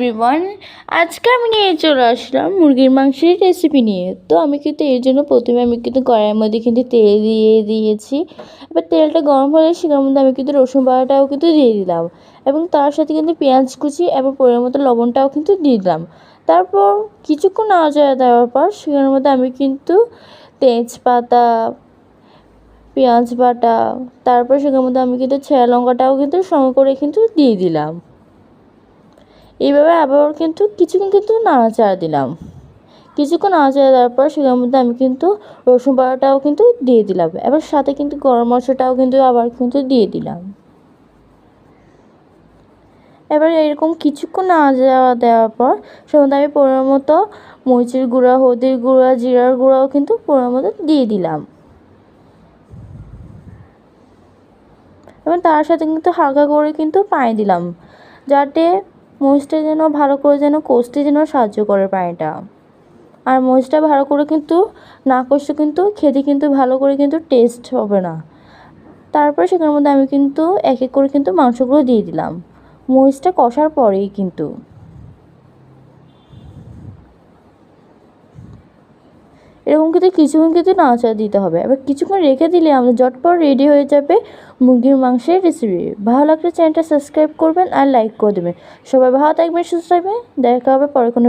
Everyone, আজকে আমি নিয়ে চলে আসলাম মুরগির মাংসের রেসিপি নিয়ে। তো আমি কিন্তু এর জন্য প্রথমে আমি কিন্তু কড়াইয়ের মধ্যে কিন্তু তেল দিয়ে দিয়েছি। এবার তেলটা গরম হলে সেটার মধ্যে আমি কিন্তু রসুন বাটাটাও কিন্তু দিয়ে দিলাম এবং তার সাথে কিন্তু পেঁয়াজ কুচি এবং পরিমাণ মতো লবণটাও কিন্তু দিয়ে দিলাম। তারপর কিছুক্ষণ নাড়াচাড়া দেওয়ার পর সেখানের মধ্যে আমি কিন্তু তেজপাতা, পেঁয়াজ বাটা, তারপর সেখানের মধ্যে আমি কিন্তু ছেঁড়া লঙ্কাটাও কিন্তু সঙ্গে করে কিন্তু দিয়ে দিলাম। এইভাবে আবার কিন্তু কিছুক্ষণ কিন্তু নাড়াচাড়া দিলাম। কিছুক্ষণ নাড়াচাড়া দেওয়ার পর সেটার মধ্যে আমি কিন্তু রসুন বাটাটাও কিন্তু দিয়ে দিলাম। এবার সাথে কিন্তু গরম মশলাটাও কিন্তু আবার কিন্তু দিয়ে দিলাম। এবার এরকম কিছুক্ষণ নাড়াচাড়া দেওয়ার পর সেটার মধ্যে আমি পরিমাণ মতো মরিচের গুঁড়া, হলদির গুঁড়া, জিরার গুঁড়াও কিন্তু পরিমাণ মতো দিয়ে দিলাম। এবং তার সাথে কিন্তু হালকা করে কিন্তু পানি দিলাম, যাতে মরিচটা যেন ভালো করে যেন কষতে যেন সাহায্য করে পানিটা। আর মরিচটা ভালো করে কিন্তু না কষলে কিন্তু খেতে কিন্তু ভালো করে কিন্তু টেস্ট হবে না। তারপরে সেখানের মধ্যে আমি কিন্তু এক এক করে কিন্তু মাংসগুলো দিয়ে দিলাম মরিচটা কষার পরেই কিন্তু। এরকম কিন্তু কিছুক্ষণ কিন্তু নাড়াচাড়া দিতে হবে। এবার কিছুক্ষণ রেখে দিলে আমাদের ঝটপট রেডি হয়ে যাবে মুরগির মাংসের রেসিপি। ভালো লাগলে চ্যানেলটা সাবস্ক্রাইব করবেন আর লাইক করে দেবেন। সবাই ভালো থাকবেন, সুস্থ থাকবেন। দেখা হবে পরে কোনো